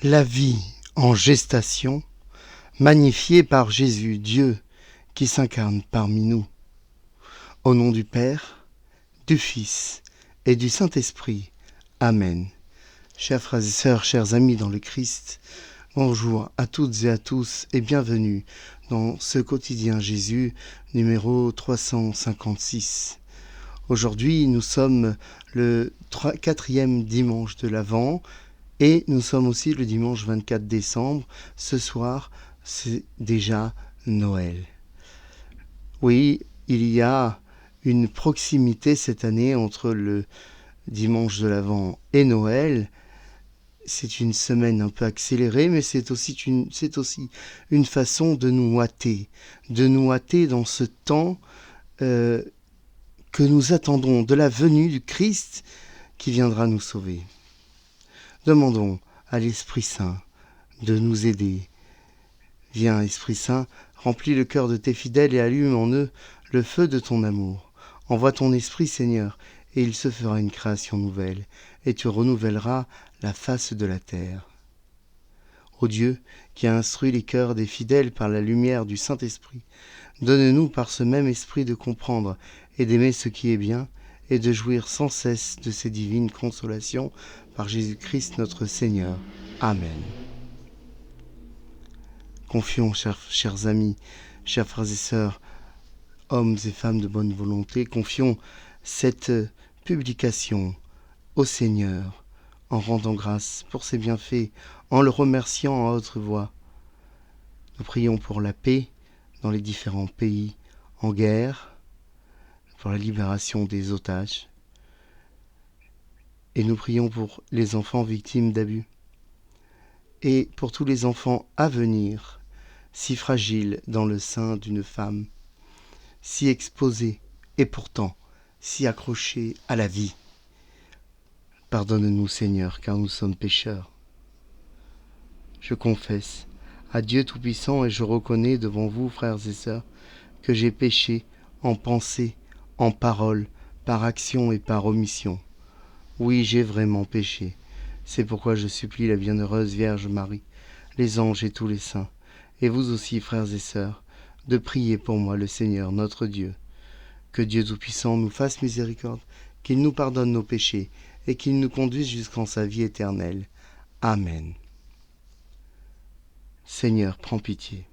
La vie en gestation, magnifiée par Jésus, Dieu, qui s'incarne parmi nous. Au nom du Père, du Fils et du Saint-Esprit. Amen. Chers frères et sœurs, chers amis dans le Christ, bonjour à toutes et à tous et bienvenue dans ce quotidien Jésus numéro 356. Aujourd'hui, nous sommes le 4e dimanche de l'Avent et nous sommes aussi le dimanche 24 décembre. Ce soir, c'est déjà Noël. Oui, il y a une proximité cette année entre le dimanche de l'Avent et Noël. C'est une semaine un peu accélérée, mais c'est aussi une façon de nous hâter dans ce temps que nous attendons de la venue du Christ qui viendra nous sauver. Demandons à l'Esprit Saint de nous aider. Viens, Esprit Saint, remplis le cœur de tes fidèles et allume en eux le feu de ton amour. Envoie ton Esprit, Seigneur, et il se fera une création nouvelle, et tu renouvelleras la face de la terre. Ô Dieu, qui a instruit les cœurs des fidèles par la lumière du Saint-Esprit, donne-nous par ce même esprit de comprendre et d'aimer ce qui est bien, et de jouir sans cesse de ces divines consolations par Jésus-Christ notre Seigneur. Amen. Confions, chers amis, chers frères et sœurs, hommes et femmes de bonne volonté, confions cette publication au Seigneur, en rendant grâce pour ses bienfaits, en le remerciant à haute voix. Nous prions pour la paix dans les différents pays en guerre, pour la libération des otages, et nous prions pour les enfants victimes d'abus, et pour tous les enfants à venir, si fragiles dans le sein d'une femme, si exposés et pourtant si accrochés à la vie. Pardonne-nous, Seigneur, car nous sommes pécheurs. Je confesse à Dieu Tout-Puissant et je reconnais devant vous, frères et sœurs, que j'ai péché en pensée, en parole, par action et par omission. Oui, j'ai vraiment péché. C'est pourquoi je supplie la bienheureuse Vierge Marie, les anges et tous les saints, et vous aussi, frères et sœurs, de prier pour moi le Seigneur notre Dieu. Que Dieu Tout-Puissant nous fasse miséricorde, qu'il nous pardonne nos péchés et qu'il nous conduise jusqu'en sa vie éternelle. Amen. Seigneur, prends pitié.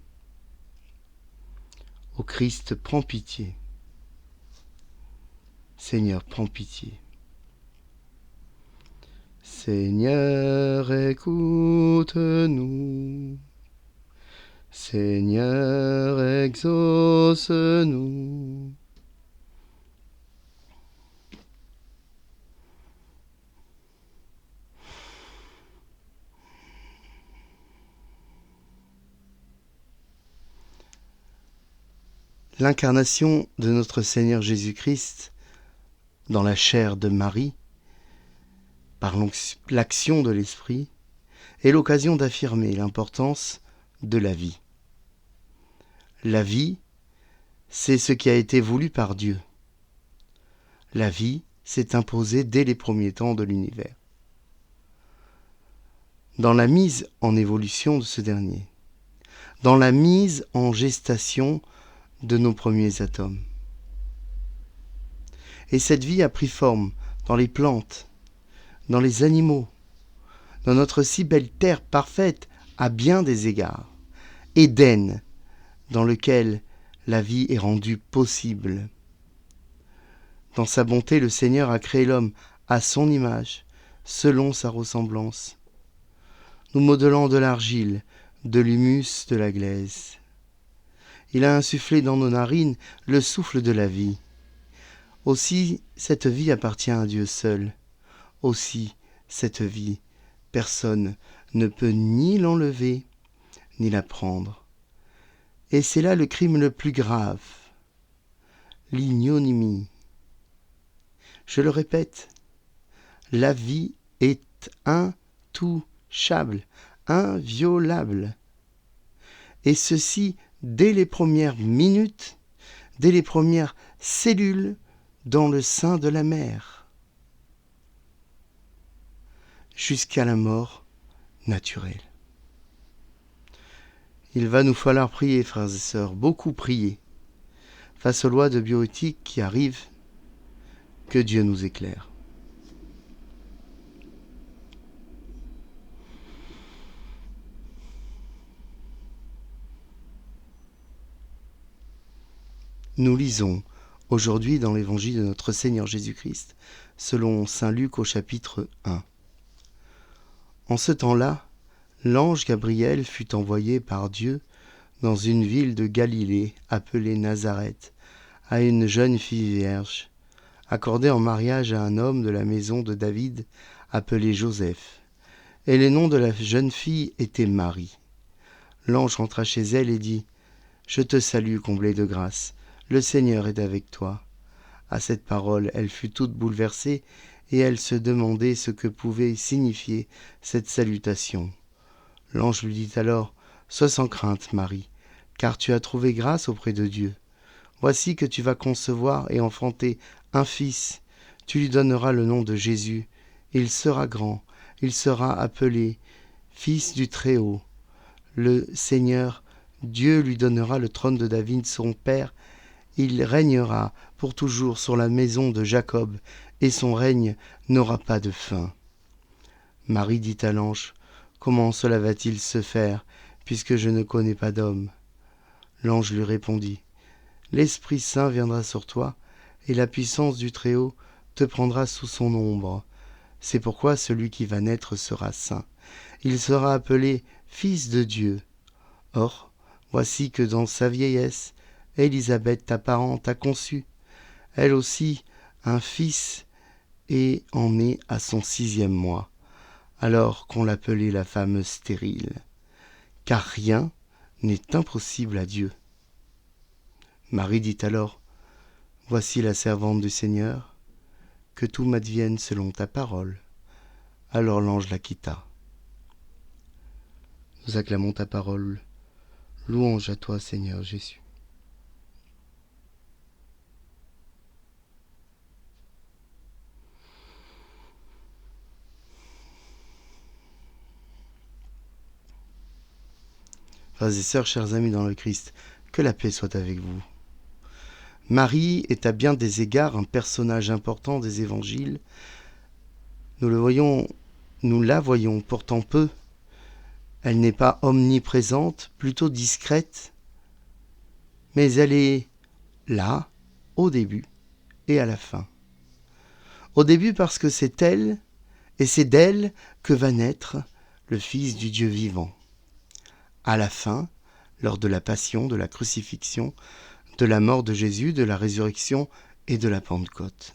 Ô Christ, prends pitié. Seigneur, prends pitié. Seigneur, écoute-nous. Seigneur, exauce-nous. L'incarnation de notre Seigneur Jésus-Christ dans la chair de Marie, par l'action de l'Esprit, est l'occasion d'affirmer l'importance de la vie. La vie, c'est ce qui a été voulu par Dieu. La vie s'est imposée dès les premiers temps de l'univers. Dans la mise en évolution de ce dernier, dans la mise en gestation de nos premiers atomes. Et cette vie a pris forme dans les plantes, dans les animaux, dans notre si belle terre parfaite à bien des égards, Éden, dans lequel la vie est rendue possible. Dans sa bonté, le Seigneur a créé l'homme à son image, selon sa ressemblance, nous modelant de l'argile, de l'humus, de la glaise. Il a insufflé dans nos narines le souffle de la vie. Aussi, cette vie appartient à Dieu seul. Aussi, cette vie, personne ne peut ni l'enlever, ni la prendre. Et c'est là le crime le plus grave, l'ignominie. Je le répète, la vie est intouchable, inviolable. Et ceci dès les premières minutes, dès les premières cellules dans le sein de la mère. Jusqu'à la mort naturel. Il va nous falloir prier, frères et sœurs, beaucoup prier, face aux lois de bioéthique qui arrivent, que Dieu nous éclaire. Nous lisons aujourd'hui dans l'évangile de notre Seigneur Jésus-Christ, selon saint Luc au chapitre 1. En ce temps-là, l'ange Gabriel fut envoyé par Dieu dans une ville de Galilée appelée Nazareth, à une jeune fille vierge, accordée en mariage à un homme de la maison de David appelé Joseph. Et le nom de la jeune fille était Marie. L'ange rentra chez elle et dit : « Je te salue, comblée de grâce, le Seigneur est avec toi. » À cette parole, elle fut toute bouleversée et elle se demandait ce que pouvait signifier cette salutation. L'ange lui dit alors : « Sois sans crainte, Marie, car tu as trouvé grâce auprès de Dieu. Voici que tu vas concevoir et enfanter un fils. Tu lui donneras le nom de Jésus. Il sera grand, il sera appelé Fils du Très-Haut. Le Seigneur, Dieu, lui donnera le trône de David, son père. Il régnera pour toujours sur la maison de Jacob, et son règne n'aura pas de fin. » Marie dit à l'ange : « Comment cela va-t-il se faire, puisque je ne connais pas d'homme ?» L'ange lui répondit : « L'Esprit Saint viendra sur toi, et la puissance du Très-Haut te prendra sous son ombre. C'est pourquoi celui qui va naître sera saint. Il sera appelé Fils de Dieu. Or, voici que dans sa vieillesse, Élisabeth, ta parente, a conçu, elle aussi, un fils, et en est à son 6e mois, alors qu'on l'appelait la femme stérile. Car rien n'est impossible à Dieu. » Marie dit alors : « Voici la servante du Seigneur, que tout m'advienne selon ta parole. » Alors l'ange la quitta. Nous acclamons ta parole. Louange à toi, Seigneur Jésus. Frères et sœurs, chers amis dans le Christ, que la paix soit avec vous. Marie est à bien des égards un personnage important des évangiles. Nous la voyons pourtant peu. Elle n'est pas omniprésente, plutôt discrète, mais elle est là, au début et à la fin. Au début parce que c'est elle, et c'est d'elle que va naître le Fils du Dieu vivant. À la fin, lors de la passion, de la crucifixion, de la mort de Jésus, de la résurrection et de la Pentecôte.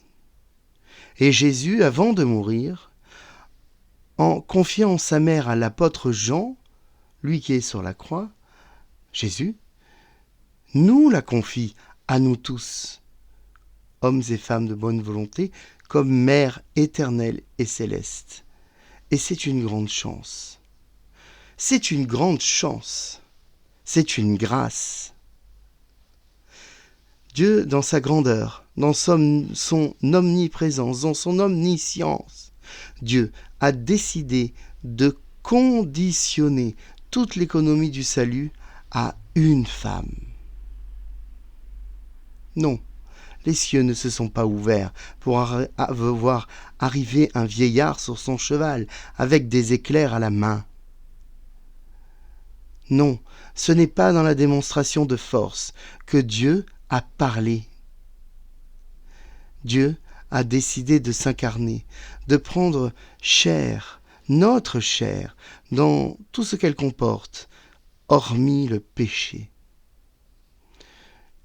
Et Jésus, avant de mourir, en confiant sa mère à l'apôtre Jean, lui qui est sur la croix, Jésus, nous la confie à nous tous, hommes et femmes de bonne volonté, comme mère éternelle et céleste. Et c'est une grande chance. C'est une grande chance. C'est une grâce. Dieu, dans sa grandeur, dans son omniprésence, dans son omniscience, Dieu a décidé de conditionner toute l'économie du salut à une femme. Non, les cieux ne se sont pas ouverts pour voir arriver un vieillard sur son cheval avec des éclairs à la main. Non, ce n'est pas dans la démonstration de force que Dieu a parlé. Dieu a décidé de s'incarner, de prendre chair, notre chair, dans tout ce qu'elle comporte, hormis le péché.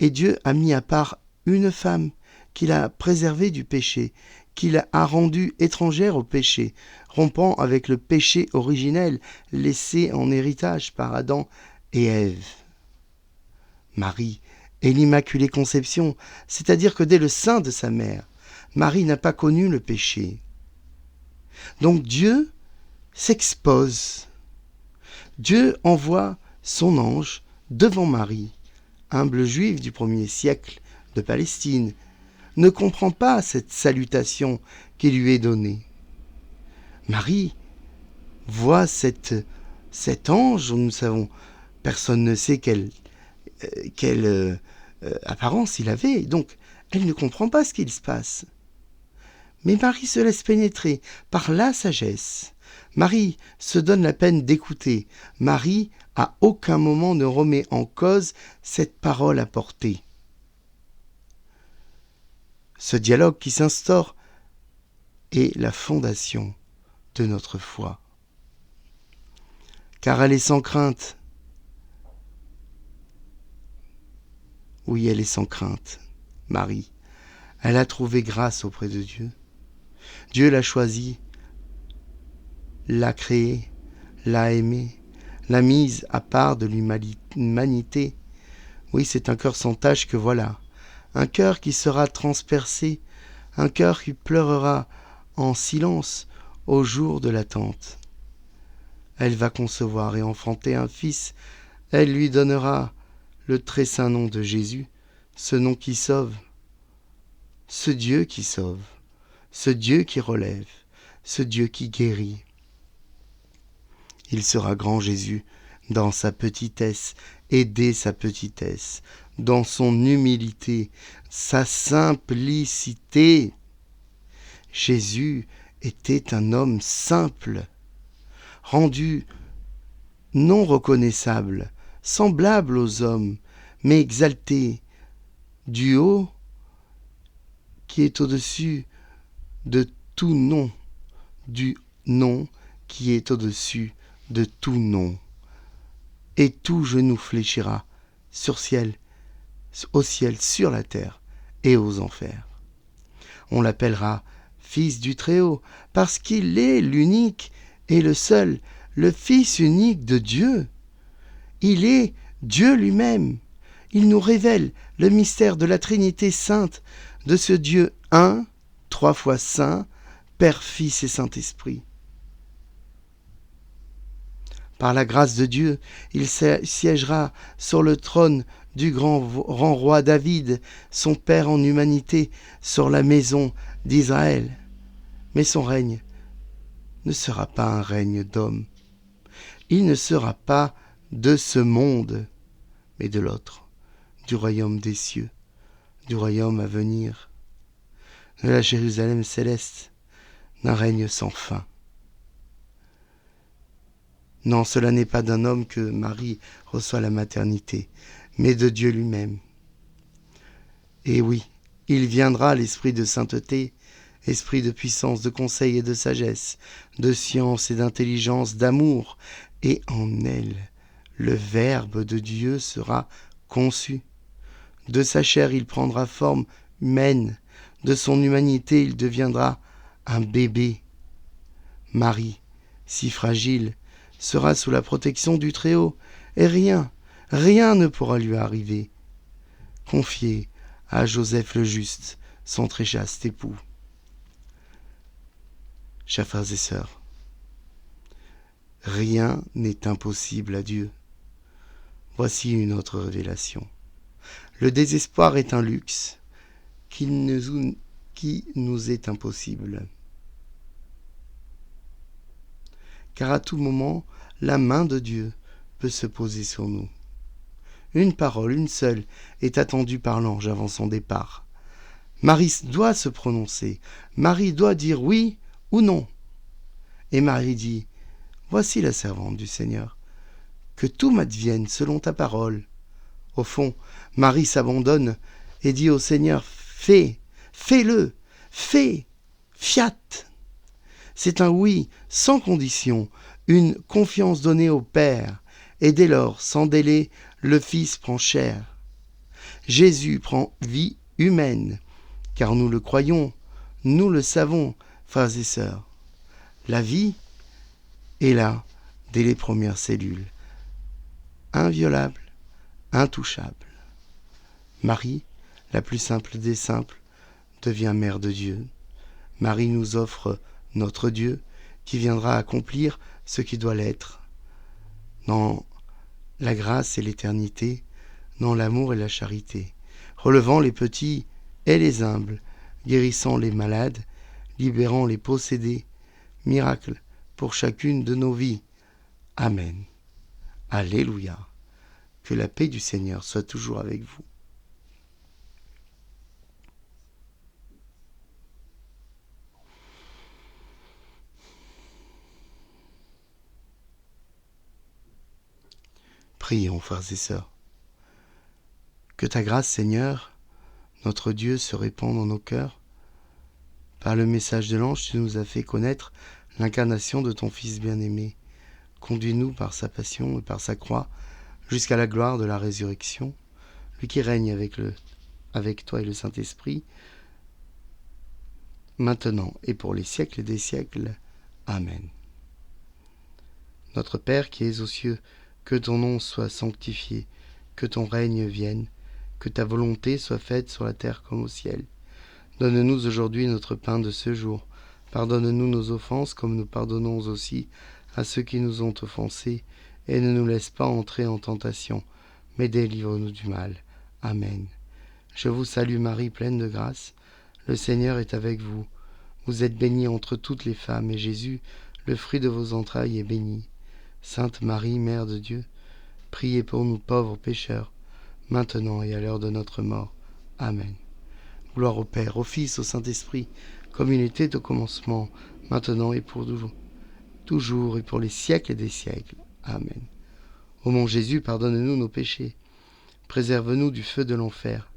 Et Dieu a mis à part une femme qu'il a préservée du péché, qu'il a rendue étrangère au péché, rompant avec le péché originel laissé en héritage par Adam et Ève. Marie est l'Immaculée Conception, c'est-à-dire que dès le sein de sa mère, Marie n'a pas connu le péché. Donc Dieu s'expose. Dieu envoie son ange devant Marie, humble juive du 1er siècle de Palestine, ne comprend pas cette salutation qui lui est donnée. Marie voit cet ange, nous savons, personne ne sait quelle apparence il avait, donc elle ne comprend pas ce qu'il se passe. Mais Marie se laisse pénétrer par la sagesse. Marie se donne la peine d'écouter. Marie, à aucun moment, ne remet en cause cette parole apportée. Ce dialogue qui s'instaure est la fondation de notre foi. Car elle est sans crainte. Oui, elle est sans crainte, Marie. Elle a trouvé grâce auprès de Dieu. Dieu l'a choisie, l'a créée, l'a aimée, l'a mise à part de l'humanité. Oui, c'est un cœur sans tache que voilà. Un cœur qui sera transpercé, un cœur qui pleurera en silence au jour de l'attente. Elle va concevoir et enfanter un fils. Elle lui donnera le très saint nom de Jésus, ce nom qui sauve, ce Dieu qui sauve, ce Dieu qui relève, ce Dieu qui guérit. Il sera grand Jésus dans sa petitesse et dès sa petitesse, dans son humilité, sa simplicité. Jésus était un homme simple, rendu non reconnaissable, semblable aux hommes, mais exalté du haut qui est au-dessus de tout nom, du nom qui est au-dessus de tout nom. Et tout genou fléchira au ciel, sur la terre et aux enfers. On l'appellera Fils du Très-Haut, parce qu'il est l'unique et le seul, le Fils unique de Dieu. Il est Dieu lui-même. Il nous révèle le mystère de la Trinité sainte, de ce Dieu un, 3 fois saint, Père, Fils et Saint-Esprit. Par la grâce de Dieu, il siégera sur le trône du grand roi David, son père en humanité, sur la maison d'Israël. Mais son règne ne sera pas un règne d'homme. Il ne sera pas de ce monde, mais de l'autre, du royaume des cieux, du royaume à venir, de la Jérusalem céleste, d'un règne sans fin. Non, cela n'est pas d'un homme que Marie reçoit la maternité, mais de Dieu lui-même. Et oui, il viendra l'esprit de sainteté, esprit de puissance, de conseil et de sagesse, de science et d'intelligence, d'amour, et en elle, le Verbe de Dieu sera conçu. De sa chair, il prendra forme humaine, de son humanité, il deviendra un bébé. Marie, si fragile, sera sous la protection du Très-Haut, et rien ne pourra lui arriver. Confié à Joseph le Juste, son très chaste époux. Chers frères et sœurs, rien n'est impossible à Dieu. Voici une autre révélation. Le désespoir est un luxe qui nous est impossible. Car à tout moment, la main de Dieu peut se poser sur nous. Une parole, une seule, est attendue par l'ange avant son départ. Marie doit se prononcer. Marie doit dire oui ou non. Et Marie dit, « Voici la servante du Seigneur. Que tout m'advienne selon ta parole. » Au fond, Marie s'abandonne et dit au Seigneur, « Fais-le, fiat !» C'est un oui sans condition, une confiance donnée au Père, et dès lors, sans délai, le Fils prend chair. Jésus prend vie humaine, car nous le croyons, nous le savons, frères et sœurs. La vie est là dès les premières cellules, inviolable, intouchable. Marie, la plus simple des simples, devient mère de Dieu. Marie nous offre notre Dieu, qui viendra accomplir ce qui doit l'être, dans la grâce et l'éternité, dans l'amour et la charité, relevant les petits et les humbles, guérissant les malades, libérant les possédés, miracle pour chacune de nos vies. Amen. Alléluia. Que la paix du Seigneur soit toujours avec vous. Prions, frères et sœurs. Que ta grâce, Seigneur, notre Dieu, se répande dans nos cœurs. Par le message de l'ange, tu nous as fait connaître l'incarnation de ton Fils bien-aimé. Conduis-nous par sa passion et par sa croix jusqu'à la gloire de la résurrection, lui qui règne avec toi et le Saint-Esprit, maintenant et pour les siècles des siècles. Amen. Notre Père qui es aux cieux, que ton nom soit sanctifié, que ton règne vienne, que ta volonté soit faite sur la terre comme au ciel. Donne-nous aujourd'hui notre pain de ce jour. Pardonne-nous nos offenses comme nous pardonnons aussi à ceux qui nous ont offensés, et ne nous laisse pas entrer en tentation, mais délivre-nous du mal. Amen. Je vous salue Marie, pleine de grâce. Le Seigneur est avec vous. Vous êtes bénie entre toutes les femmes, et Jésus, le fruit de vos entrailles, est béni. Sainte Marie, Mère de Dieu, priez pour nous pauvres pécheurs, maintenant et à l'heure de notre mort. Amen. Gloire au Père, au Fils, au Saint-Esprit, comme il était au commencement, maintenant et pour toujours et pour les siècles des siècles. Amen. Ô mon Jésus, pardonne-nous nos péchés, préserve-nous du feu de l'enfer,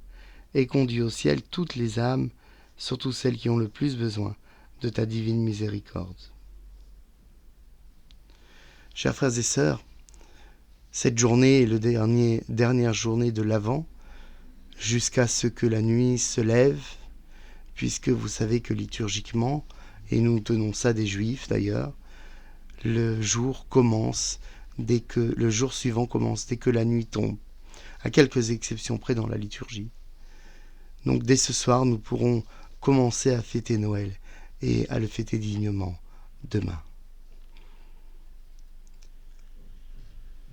et conduis au ciel toutes les âmes, surtout celles qui ont le plus besoin de ta divine miséricorde. Chers frères et sœurs, cette journée est la dernière journée de l'Avent, jusqu'à ce que la nuit se lève, puisque vous savez que liturgiquement, et nous tenons ça des Juifs d'ailleurs, le jour suivant commence dès que la nuit tombe, à quelques exceptions près dans la liturgie. Donc dès ce soir, nous pourrons commencer à fêter Noël et à le fêter dignement demain.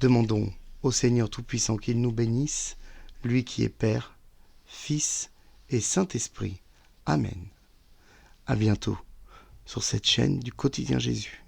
Demandons au Seigneur Tout-Puissant qu'il nous bénisse, lui qui est Père, Fils et Saint-Esprit. Amen. À bientôt sur cette chaîne du Quotidien Jésus.